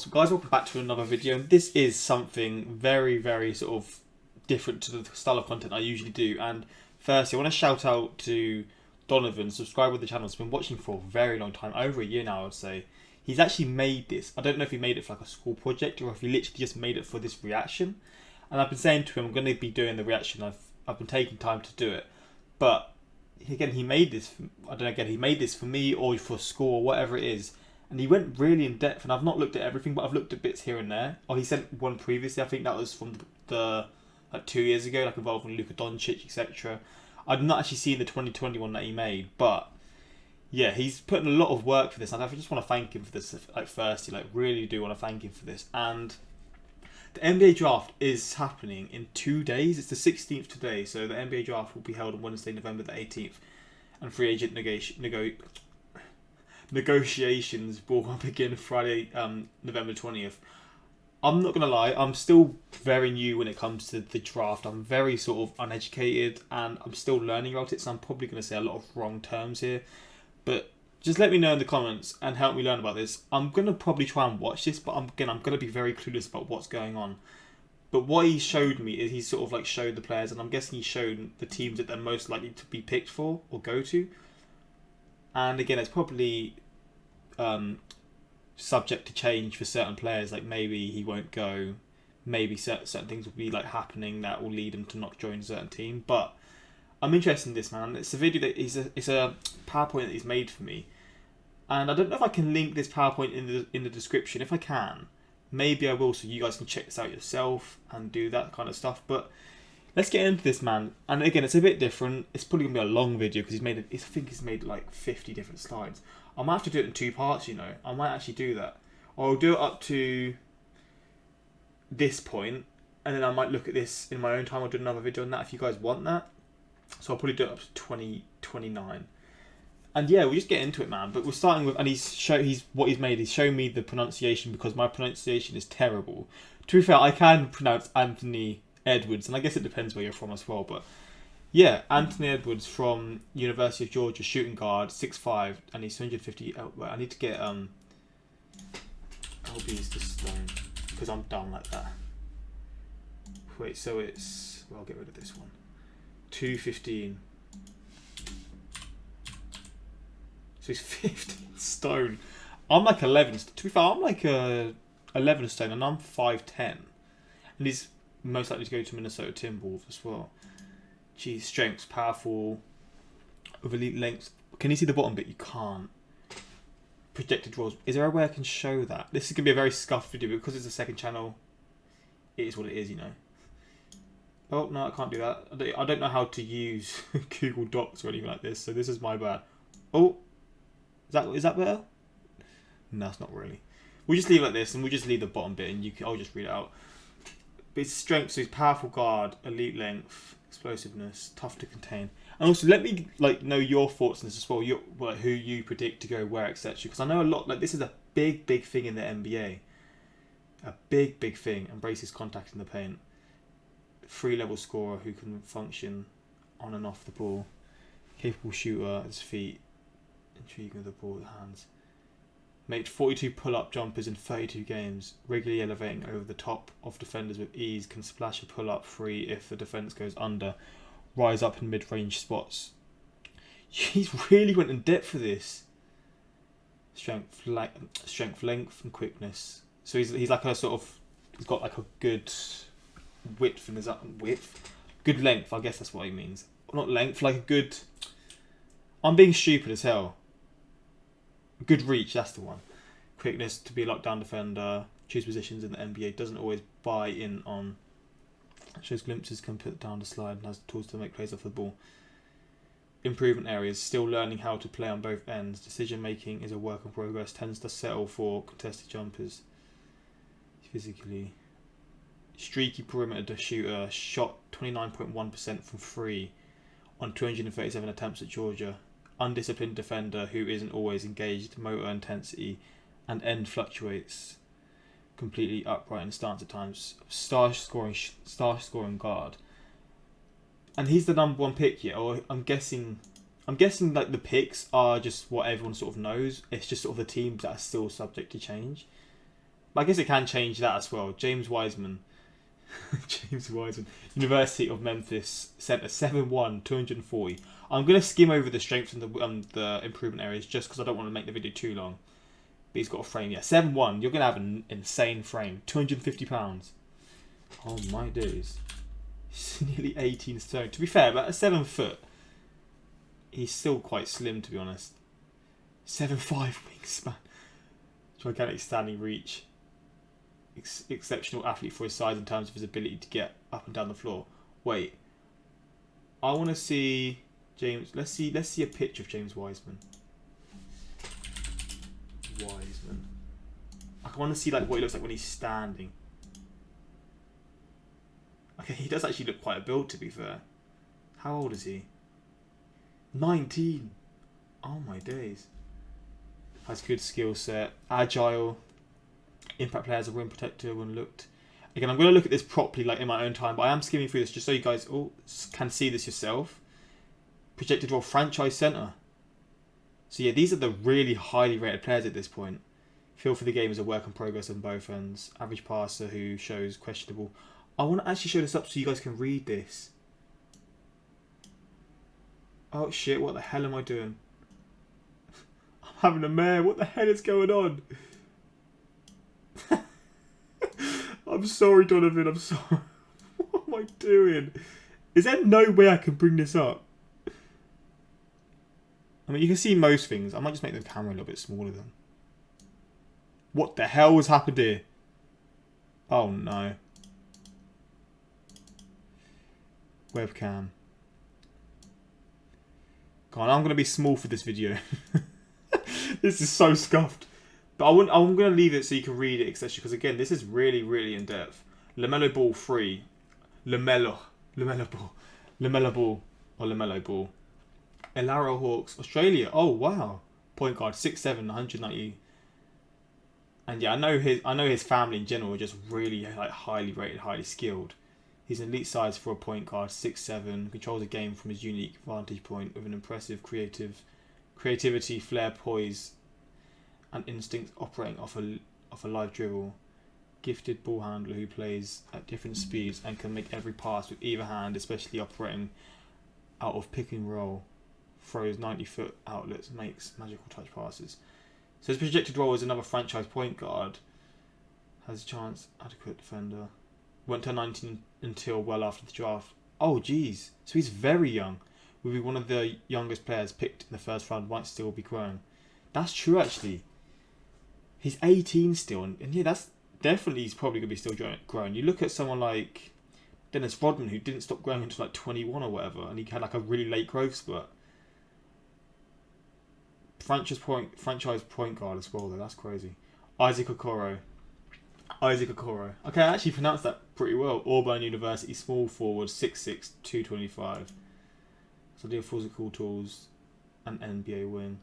So guys, welcome back to another video, and this is something very, very sort of different to the style of content I usually do. And firstly, I want to shout out to Donovan, subscriber of the channel. He's been watching for a very long time, over a year now I would say. He's actually made this. I don't know if he made it for like a school project or if he literally just made it for this reaction. And I've been saying to him, I'm going to be doing the reaction. I've been taking time to do it. But again, he made this, I don't know, again, he made this for me or for school or whatever it is. And he went really in depth, and I've not looked at everything, but I've looked at bits here and there. Oh, he sent one previously, I think that was from the like 2 years ago, like involving Luka Doncic, etc. I've not actually seen the 2021 that he made, but yeah, he's put in a lot of work for this, and I just want to thank him for this. Like, firstly, like, really do want to thank him for this. And the NBA draft is happening in 2 days. It's the 16th today, so the NBA draft will be held on Wednesday, November the 18th, and free agent negotiations will begin Friday, November 20th. I'm not going to lie, I'm still very new when it comes to the draft. I'm very sort of uneducated and I'm still learning about it, so I'm probably going to say a lot of wrong terms here. But just let me know in the comments and help me learn about this. I'm going to probably try and watch this, but I'm going to be very clueless about what's going on. But what he showed me is he sort of like showed the players, and I'm guessing he showed the teams that they're most likely to be picked for or go to. And again, it's probably subject to change for certain players. Like maybe he won't go, maybe certain things will be like happening that will lead him to not join a certain team. But I'm interested in this, man. It's a video that it's a PowerPoint that he's made for me, and I don't know if I can link this PowerPoint in the description. If I can, maybe I will, so you guys can check this out yourself and do that kind of stuff. But let's get into this, man. And again, it's a bit different. It's probably gonna be a long video because I think he's made like 50 different slides. I might have to do it in 2 parts, you know. I might actually do that. Or I'll do it up to this point, and then I might look at this in my own time. I'll do another video on that if you guys want that. So I'll probably do it up to 2029. And yeah, we'll just get into it, man. But we're starting with, and what he's made. He's shown me the pronunciation because my pronunciation is terrible. To be fair, I can pronounce Anthony Edwards, and I guess it depends where you're from as well, but yeah, Anthony Edwards from University of Georgia, shooting guard, 6'5", and he's 250. I need to get I hope he's just because I'm done like that. Wait, so it's, well, I'll get rid of this one. 215. So he's 15 stone. I'm like 11. To be fair, I'm like 11 stone, and I'm 5'10", and he's most likely to go to Minnesota Timberwolves as well. Geez, strengths, powerful, with elite lengths. Can you see the bottom bit? You can't. Projected rolls. Is there a way I can show that? This is going to be a very scuffed video because it's a second channel. It is what it is, you know. Oh, no, I can't do that. I don't know how to use Google Docs or anything like this, so this is my bad. Oh, is that better? No, it's not really. We'll just leave it like this, and we'll just leave the bottom bit, and I'll just read it out. But his strengths, so he's powerful guard, elite length, explosiveness, tough to contain. And also, let me know your thoughts on this as well. Who you predict to go where, etc. Because I know a lot. Like, this is a big thing in the NBA. A big thing. Embraces contact in the paint. 3-level scorer who can function on and off the ball. Capable shooter at his feet. Intriguing with the ball with hands. Made 42 pull-up jumpers in 32 games, regularly elevating over the top of defenders with ease, can splash a pull-up free if the defense goes under, rise up in mid-range spots. He's really went in depth for this. Strength, length, and quickness. So he's like a sort of, he's got like a good width in his good length. I guess that's what he means. Not length, like a good. I'm being stupid as hell. Good reach, that's the one. Quickness to be a lockdown defender. Choose positions in the NBA. Doesn't always buy in on. Shows glimpses, can put down the slide, and has tools to make plays off the ball. Improvement areas. Still learning how to play on both ends. Decision making is a work in progress. Tends to settle for contested jumpers. Physically. Streaky perimeter shooter. Shot 29.1% from 3 on 237 attempts at Georgia. Undisciplined defender who isn't always engaged, motor intensity and end fluctuates. Completely upright in stance at times. Star scoring guard. And he's the number 1 pick here. Or I'm guessing like the picks are just what everyone sort of knows. It's just sort of the teams that are still subject to change. But I guess it can change that as well. James Wiseman. James Wiseman. University of Memphis Center 7'1", 240. I'm going to skim over the strengths and the improvement areas just because I don't want to make the video too long. But he's got a frame, yeah. 7'1", you're going to have an insane frame. 250 pounds. Oh my days. He's nearly 18 stone. To be fair, about a 7 foot, he's still quite slim, to be honest. 7'5" wingspan. Gigantic standing reach. Exceptional athlete for his size in terms of his ability to get up and down the floor. Wait. I want to see James. Let's see a picture of James Wiseman. Wiseman. I want to see like what he looks like when he's standing. Okay, he does actually look quite a build, to be fair. How old is he? 19. Oh my days. Has good skill set. Agile. Impact player as a rim protector when looked. Again, I'm going to look at this properly, like in my own time, but I am skimming through this just so you guys all can see this yourself. Projected role franchise center. So yeah, these are the really highly rated players at this point. Feel for the game is a work in progress on both ends. Average passer who shows questionable. I want to actually show this up so you guys can read this. Oh shit, what the hell am I doing? I'm having a mare. What the hell is going on? I'm sorry, Donovan. I'm sorry. What am I doing? Is there no way I can bring this up? I mean, you can see most things. I might just make the camera a little bit smaller then. What the hell has happened here? Oh no. Webcam. God, I'm going to be small for this video. This is so scuffed. But I'm going to leave it so you can read it, etc. Because again, this is really, really in depth. LaMelo Ball 3. LaMelo Ball. LaMelo Ball. Or LaMelo Ball. Elaro Hawks, Australia. Oh wow. Point guard, 6'7", 190. And yeah, I know his family in general are just really like highly rated, highly skilled. He's an elite size for a point guard, 6'7", controls the game from his unique vantage point with an impressive creativity, flair, poise, and instincts operating off a live dribble. Gifted ball handler who plays at different speeds and can make every pass with either hand, especially operating out of pick and roll. Throws 90-foot outlets, makes magical touch passes. So his projected role as another franchise point guard. Has a chance, adequate defender. Won't turn 19 until well after the draft. Oh jeez, so he's very young. Will be one of the youngest players picked in the first round, might still be growing. That's true actually. He's 18 still, and yeah, that's definitely, he's probably going to be still growing. You look at someone like Dennis Rodman, who didn't stop growing until like 21 or whatever, and he had like a really late growth spurt. Franchise point guard as well, though. That's crazy. Isaac Okoro. Okay, I actually pronounced that pretty well. Auburn University, small forward, 6'6", 225. So deal physical tools, an NBA wing.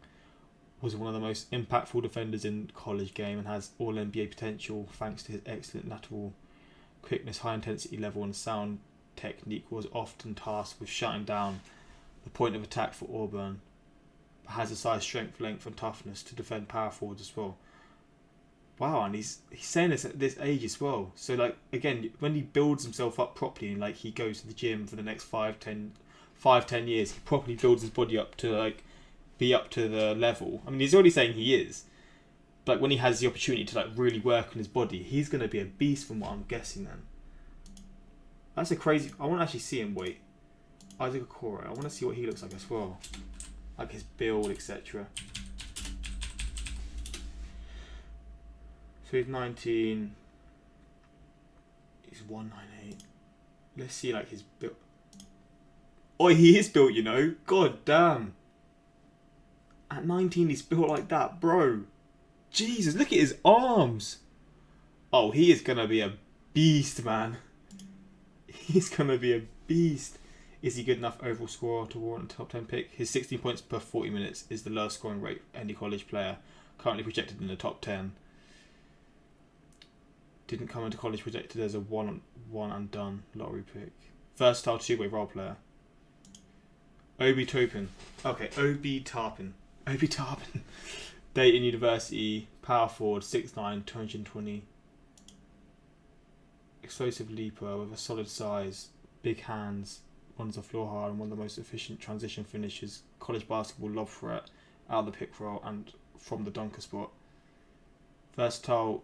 Was one of the most impactful defenders in college game and has all NBA potential thanks to his excellent lateral quickness, high intensity level, and sound technique. Was often tasked with shutting down the point of attack for Auburn. Has a size, strength, length, and toughness to defend power forwards as well. Wow, and he's saying this at this age as well. So like again, when he builds himself up properly, and like he goes to the gym for the next 5-10 years, he properly builds his body up to like be up to the level. I mean, he's already saying he is. But when he has the opportunity to like really work on his body, he's gonna be a beast from what I'm guessing. Then that's a crazy. I want to actually see him. Wait, Isaac Okoro. I want to see what he looks like as well. Like his build, etc. So he's 19. He's 198. Let's see like his build. Oh, he is built, you know. God damn. At 19, he's built like that, bro. Jesus, look at his arms. Oh, he is gonna be a beast, man. He's gonna be a beast. Is he good enough overall scorer to warrant a top 10 pick? His 16 points per 40 minutes is the lowest scoring rate of any college player, currently projected in the top 10. Didn't come into college projected as a one and done lottery pick. Versatile two-way role player. Obi Toppin. Okay, Obi Toppin. Dayton University, power forward, 6'9", 220. explosive leaper with a solid size, big hands, runs the floor hard, and one of the most efficient transition finishers, college basketball lob threat, out of the pick roll and from the dunker spot. Versatile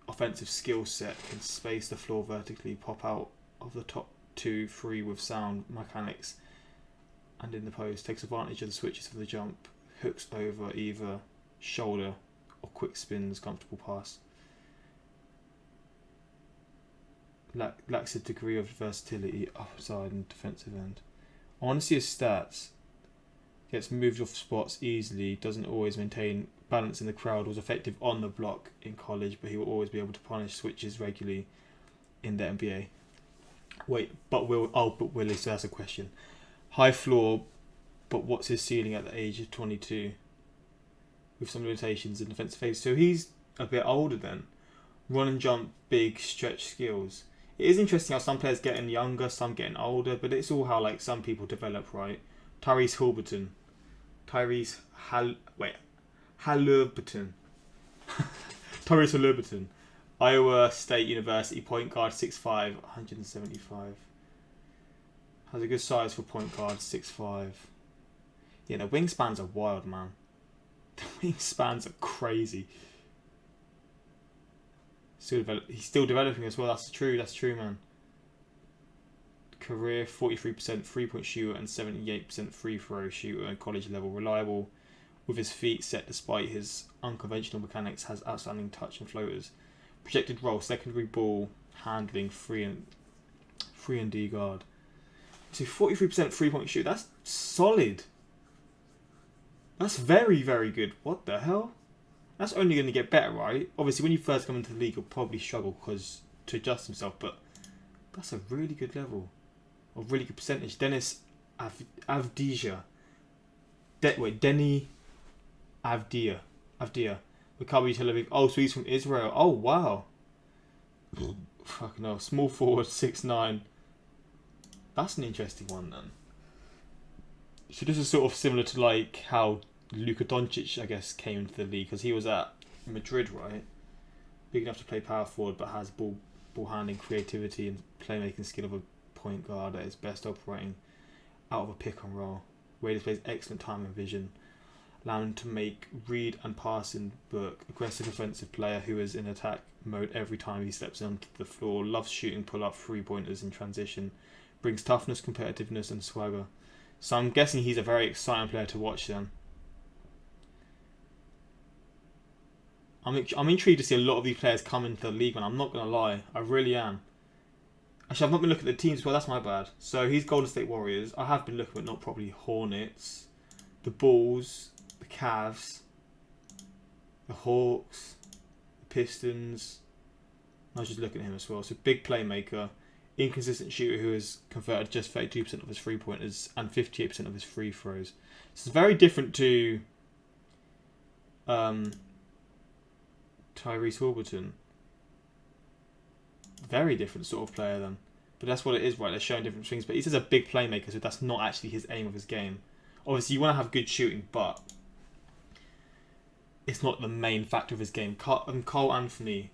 offensive skill set, can space the floor vertically, pop out of the top 2-3 with sound mechanics, and in the post, takes advantage of the switches for the jump, hooks over either shoulder or quick spins, comfortable pass. Lacks a degree of versatility upside and defensive end. I want to see his stats. Gets moved off spots easily, doesn't always maintain balance in the crowd, was effective on the block in college, but he will always be able to punish switches regularly in the NBA. But Willie, so that's a question. High floor, but what's his ceiling at the age of 22? With some limitations in defensive phase. So he's a bit older then. Run and jump, big stretch skills. It is interesting how some players getting younger, some getting older, but it's all how like some people develop, right? Tyrese Haliburton. Tyrese Haliburton. Iowa State University, point guard, 6'5", 175. Has a good size for point guard, 6'5". Yeah, the wingspans are wild, man. The wingspans are crazy. He's still developing as well. That's true, man. Career 43% 3-point shooter and 78% free throw shooter at college level. Reliable with his feet set despite his unconventional mechanics. Has outstanding touch and floaters. Projected role, secondary ball handling, 3 and D guard. So 43% 3-point shooter. That's solid. That's very, very good. What the hell? That's only going to get better, right? Obviously, when you first come into the league, you'll probably struggle to adjust himself, but that's a really good level. A really good percentage. Denis Avdija. Denis Avdija. Maccabi Tel Aviv. Oh, so he's from Israel. Oh, wow. Fucking hell. Small forward, 6'9". That's an interesting one, then. So this is sort of similar to like how Luka Doncic, I guess, came into the league, because he was at Madrid, right? Big enough to play power forward, but has ball handling, creativity, and playmaking skill of a point guard at his best, operating out of a pick and roll. Where he displays excellent time and vision, allowing him to make read and pass in book. Aggressive offensive player who is in attack mode every time he steps onto the floor. Loves shooting pull-up 3-pointers in transition. Brings toughness, competitiveness, and swagger. So I'm guessing he's a very exciting player to watch then. I'm intrigued to see a lot of these players come into the league, and I'm not going to lie. I really am. Actually, I've not been looking at the teams as well. That's my bad. So he's Golden State Warriors. I have been looking, but not probably Hornets, the Bulls, the Cavs, the Hawks, the Pistons. I was just looking at him as well. So big playmaker, inconsistent shooter who has converted just 32% of his 3-pointers and 58% of his free throws. So it's very different to Tyrese Haliburton. Very different sort of player then. But that's what it is, right? They're showing different things. But he's just a big playmaker, so that's not actually his aim of his game. Obviously, you want to have good shooting, but it's not the main factor of his game. Cole Anthony.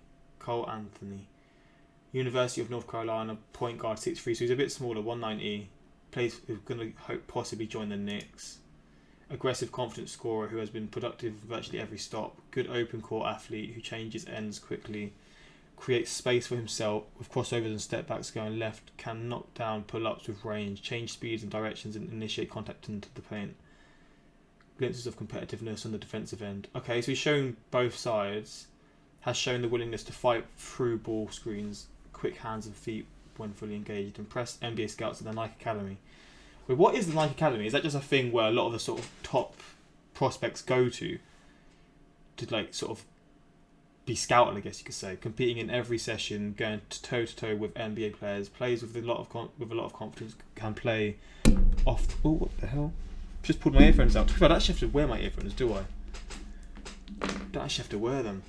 University of North Carolina, point guard, 6'3", so he's a bit smaller, 190. Plays, is going to possibly join the Knicks. Aggressive, confident scorer who has been productive virtually every stop. Good open court athlete who changes ends quickly. Creates space for himself with crossovers and step backs going left. Can knock down pull-ups with range. Change speeds and directions and initiate contact into the paint. Glimpses of competitiveness on the defensive end. Okay, so he's shown both sides. Has shown the willingness to fight through ball screens. Quick hands and feet when fully engaged. Impressed NBA scouts at the Nike Academy. Wait, what is the Nike Academy? Is that just a thing where a lot of the sort of top prospects go to like sort of be scouted, I guess you could say, competing in every session, going toe to toe with NBA players, plays with a lot of confidence, can play off. Oh, what the hell? Just pulled my earphones out. I don't actually have to wear my earphones, do I? Don't actually have to wear them.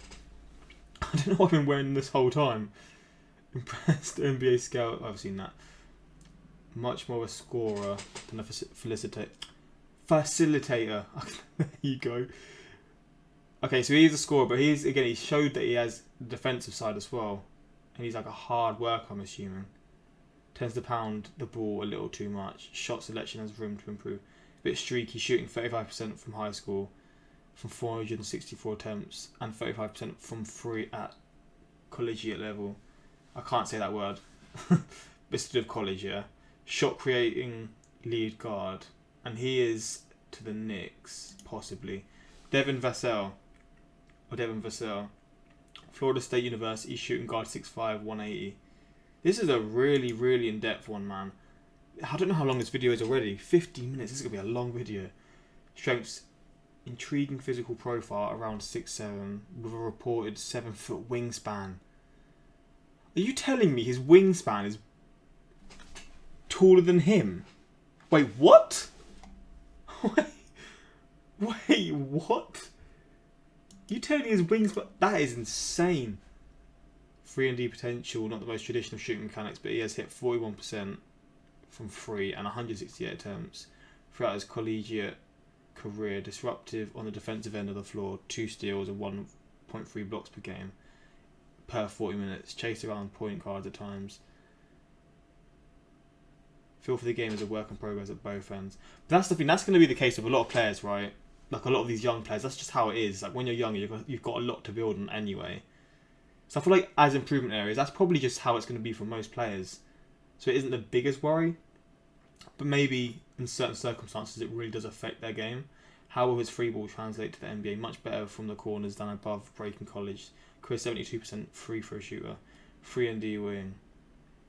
I don't know what I've been wearing them this whole time. Impressed NBA scout. I've seen that. Much more a scorer than a facilitator. There you go. Okay, so he's a scorer, but he showed that he has the defensive side as well. And he's like a hard worker, I'm assuming. Tends to pound the ball a little too much. Shot selection has room to improve. A bit streaky, shooting 35% from high school, from 464 attempts, and 35% from free at collegiate level. I can't say that word. Instead of college, yeah. Shot creating lead guard. And he is to the Knicks, possibly. Devin Vassell. Florida State University, shooting guard 6'5", 180. This is a really, really in-depth one, man. I don't know how long this video is already. 50 minutes. This is going to be a long video. Strengths. Intriguing physical profile, around 6'7", with a reported 7-foot wingspan. Are you telling me his wingspan is taller than him? Wait, what? Wait, what? You telling me his wingspan? That is insane. 3-and-D potential, not the most traditional shooting mechanics, but he has hit 41% from 3 and 168 attempts throughout his collegiate career. Disruptive on the defensive end of the floor, 2 steals and 1.3 blocks per game per 40 minutes. Chase around point guards at times. Feel for the game as a work in progress at both ends. But that's the thing. That's going to be the case with a lot of players, right? Like a lot of these young players. That's just how it is. Like when you're young, you've got a lot to build on anyway. So I feel like as improvement areas, that's probably just how it's going to be for most players. So it isn't the biggest worry. But maybe in certain circumstances, it really does affect their game. How will his free ball translate to the NBA? Much better from the corners than above break in college. Career 72% free throw shooter. 3-and-D wing.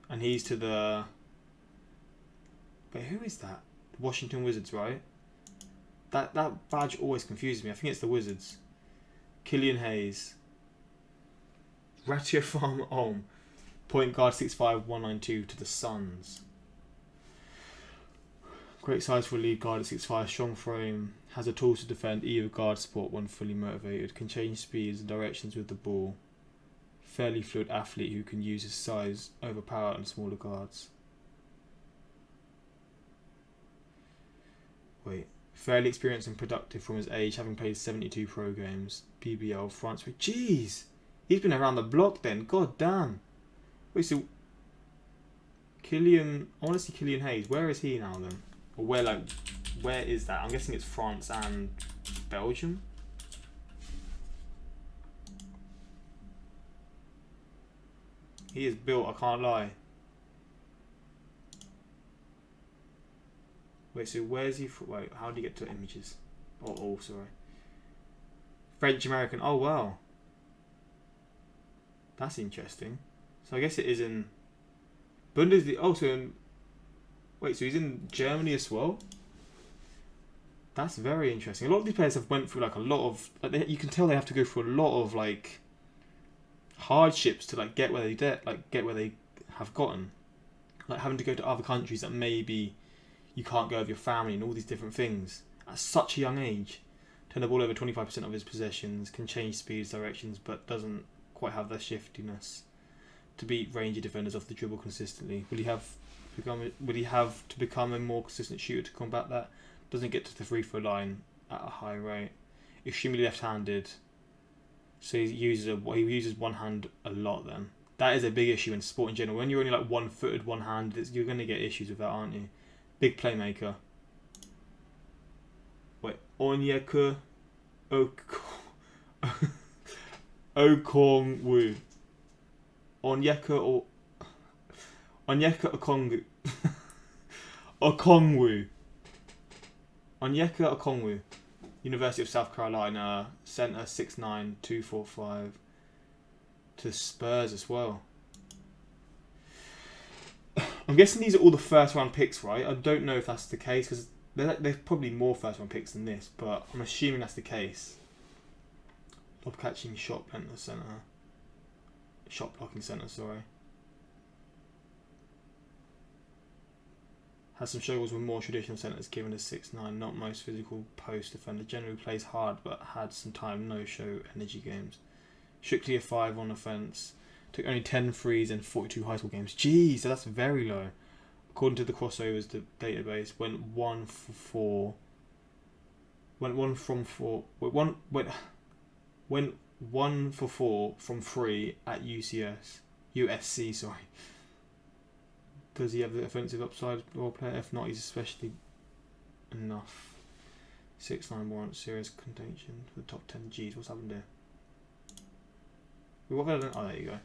And he's to the... Wait, who is that? The Washington Wizards, right? That badge always confuses me. I think it's the Wizards. Killian Hayes. Ratio Farm Ohm. Point guard 6'5", 192 to the Suns. Great size for a lead guard at 6'5", strong frame. Has the tools to defend either guard spot when fully motivated. Can change speeds and directions with the ball. Fairly fluid athlete who can use his size over power and smaller guards. Wait. Fairly experienced and productive from his age, having played 72 pro games. BBL, France. Jeez! He's been around the block then. God damn. Wait, so... I want to see Killian Hayes. Where is he now then? Or where is that? I'm guessing it's France and Belgium. He is built, I can't lie. Wait, so where's he from? Wait, how do you get to images? Oh, sorry. French American. Oh, wow. That's interesting. So I guess it is in Bundesliga. Oh, so in... Wait, so he's in Germany as well? That's very interesting. A lot of these players have went through like a lot of... Like you can tell they have to go through a lot of like hardships to like get where they have gotten. Like having to go to other countries that maybe you can't go with your family and all these different things at such a young age. Turn the ball over 25% of his possessions, can change speeds, directions, but doesn't quite have that shiftiness to beat rangy defenders off the dribble consistently. Will he have to become a more consistent shooter to combat that? Doesn't get to the free throw line at a high rate. Extremely left-handed, so he uses one hand a lot. Then that is a big issue in sport in general. When you're only like one-footed, one-handed, you're going to get issues with that, aren't you? Big playmaker. Wait, Onyeka Okongwu. Onyeka Okongwu. Onyeka Okongwu. University of South Carolina. Center 6'9", 245. To Spurs as well. I'm guessing these are all the first round picks, right? I don't know if that's the case because there's probably more first round picks than this, but I'm assuming that's the case. Lob catching, shot blocking center, sorry. Has some struggles with more traditional centers given as 6'9", not most physical post defender. Generally plays hard but had some time no-show energy games. Strictly a 5 on offense. Took only 10 threes in 42 high school games. Jeez, that's very low. According to the crossovers database, went 1 for 4. Went 1 for 4 from 3 at UCS. USC, sorry. Does he have the offensive upside role player? If not, he's especially enough. 6'9" warrants serious contention for the top 10. Jeez, what's happened here? What have I done? Oh, there you go.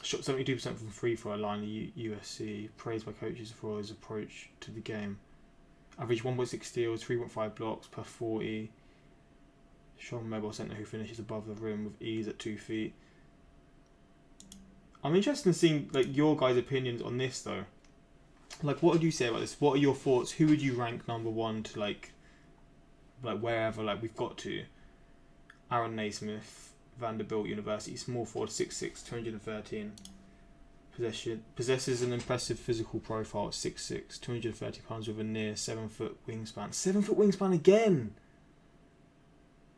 Shot 72% from free throw line at USC. Praised by coaches for his approach to the game. Average 1.6 steals, 3.5 blocks per 40. Strong mobile centre who finishes above the rim with ease at 2 feet. I'm interested in seeing like your guys' opinions on this though. Like, what would you say about this? What are your thoughts? Who would you rank number one to like wherever like we've got to? Aaron Naismith, Vanderbilt University, small forward, 6'6", 213. Possesses an impressive physical profile at 6'6", 230 pounds with a near 7-foot wingspan. 7-foot wingspan again.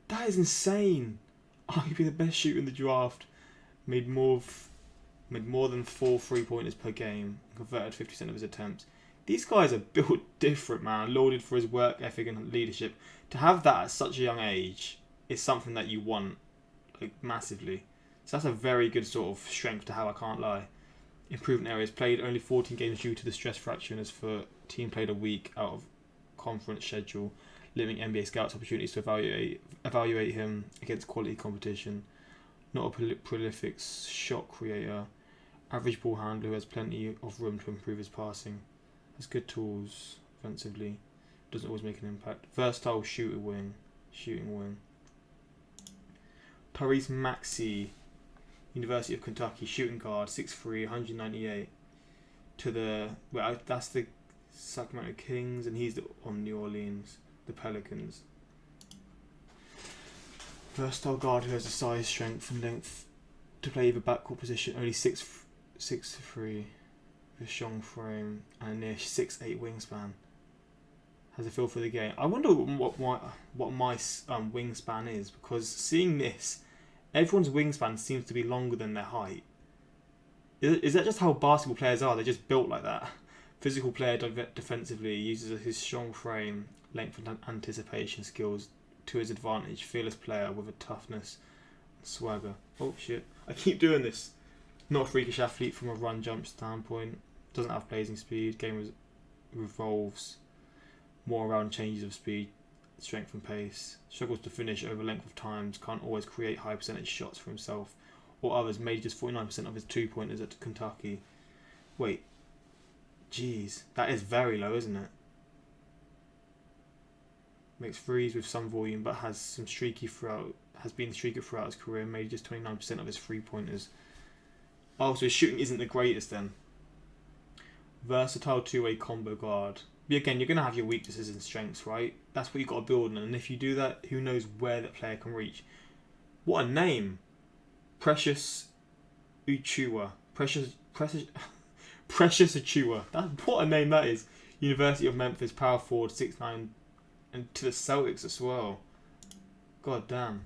That is insane. Arguably the best shooter in the draft. Made more than 4 3-pointers per game. Converted 50% of his attempts. These guys are built different, man. Lauded for his work ethic and leadership. To have that at such a young age is something that you want, like, massively. So that's a very good sort of strength to have, I can't lie. Improvement areas. Played only 14 games due to the stress fracture in his foot. Team played a week out of conference schedule, limiting NBA scouts opportunities to evaluate him against quality competition. Not a prolific shot creator. Average ball handler who has plenty of room to improve his passing. Has good tools offensively. Doesn't always make an impact. Versatile shooting wing. Tyrese Maxey, University of Kentucky, shooting guard, 6'3", 198. That's the Sacramento Kings, and he's on New Orleans, the Pelicans. Versatile guard who has the size, strength, and length to play either backcourt position. Only 6'3", with a strong frame and a near 6'8" wingspan. Has a feel for the game. I wonder what my wingspan is, because seeing this, everyone's wingspan seems to be longer than their height. Is that just how basketball players are? They're just built like that. Physical player defensively uses his strong frame, length and anticipation skills to his advantage. Fearless player with a toughness and swagger. Oh shit, I keep doing this. Not a freakish athlete from a run jump standpoint. Doesn't have blazing speed. Game revolves more around changes of speed, strength and pace. Struggles to finish over length of times. Can't always create high percentage shots for himself or others. Made just 49% of his 2-pointers at Kentucky. Wait. Jeez. That is very low, isn't it? Makes threes with some volume, but has been streaky throughout his career. Made just 29% of his 3-pointers. Oh, so his shooting isn't the greatest then. Versatile two-way combo guard. But again, you're going to have your weaknesses and strengths, right? That's what you've got to build on. And if you do that, who knows where that player can reach. What a name. Precious Uchechukwu. Precious Achua. What a name that is. University of Memphis, power forward, 6'9", and to the Celtics as well. God damn.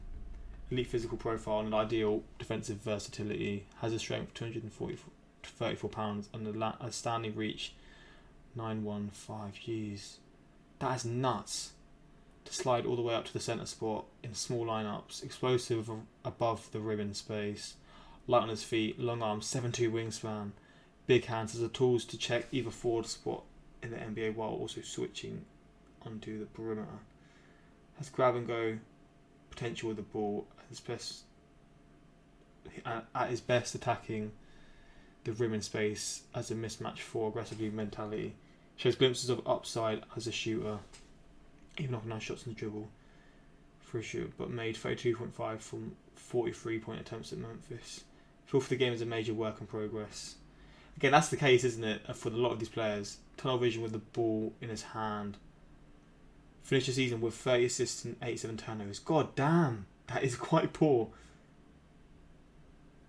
Elite physical profile and an ideal defensive versatility. Has a strength of 234 pounds and a standing reach 915. Jeez, that is nuts. To slide all the way up to the centre spot in small lineups. Explosive above the rim in space. Light on his feet. Long arms. 7'2" wingspan. Big hands. Has the tools to check either forward spot in the NBA while also switching onto the perimeter. Has grab and go potential with the ball. At his best attacking the rim in space as a mismatch for aggressively mentality. Shows glimpses of upside as a shooter, even off nice shots in the dribble for a shooter, but made 32.5 from 43-point attempts at Memphis. Feel for the game as a major work in progress. Again, that's the case, isn't it, for a lot of these players. Tunnel vision with the ball in his hand. Finished the season with 30 assists and 87 turnovers. God damn, that is quite poor.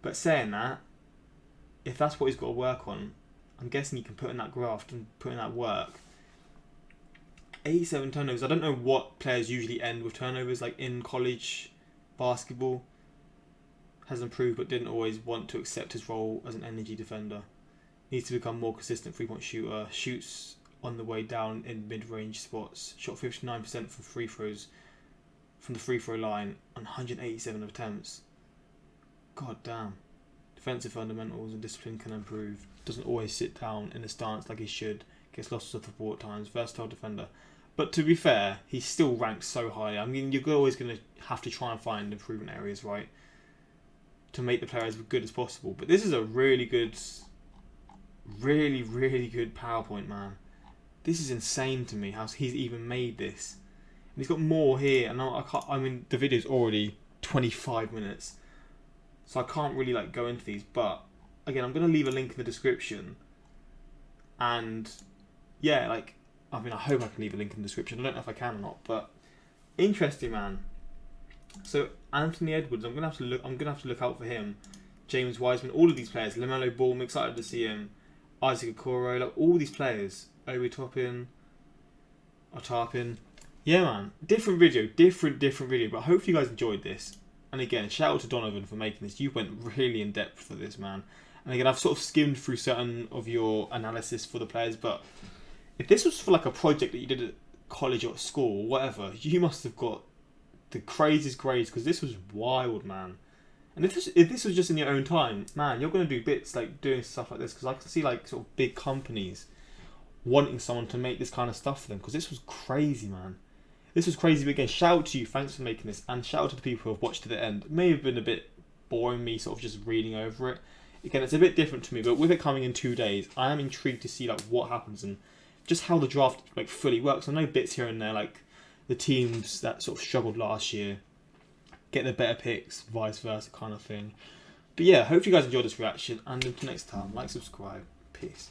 But saying that, if that's what he's got to work on, I'm guessing he can put in that graft and put in that work. 87 turnovers. I don't know what players usually end with turnovers, like in college basketball. Has improved but didn't always want to accept his role as an energy defender. Needs to become more consistent 3-point shooter. Shoots on the way down in mid-range spots. Shot 59% from free throws from the free throw line on 187 attempts. God damn. defensive fundamentals and discipline can improve. Doesn't always sit down in the stance like he should. Gets lost to support times. Versatile defender. But to be fair, he's still ranked so high. I mean, you're always going to have to try and find improvement areas, right? To make the player as good as possible. But this is a really good, really, really good PowerPoint, man. This is insane to me how he's even made this. And he's got more here, and I mean, the video's already 25 minutes, so I can't really like go into these. But again, I'm gonna leave a link in the description. And yeah, like, I mean, I hope I can leave a link in the description. I don't know if I can or not, but interesting, man. So Anthony Edwards, I'm gonna have to look out for him. James Wiseman, all of these players. LaMelo Ball, I'm excited to see him. Isaac Okoro, like all these players. Obi Toppin, Otapin. Yeah, man. Different video. But hopefully you guys enjoyed this. And again, shout out to Donovan for making this. You went really in depth for this, man. And again, I've sort of skimmed through certain of your analysis for the players, but if this was for like a project that you did at college or at school or whatever, you must have got the craziest grades, because this was wild, man. And if this was just in your own time, man, you're going to do bits like doing stuff like this, because I can see like sort of big companies wanting someone to make this kind of stuff for them, because this was crazy, man. This was crazy. But again, shout out to you, thanks for making this, and shout out to the people who have watched to the end. It may have been a bit boring, me sort of just reading over it. Again, it's a bit different to me, but with it coming in 2 days, I am intrigued to see like what happens and just how the draft like fully works. I know bits here and there, like the teams that sort of struggled last year get the better picks, vice versa kind of thing. But yeah, hope you guys enjoyed this reaction, and until next time, like, subscribe, peace.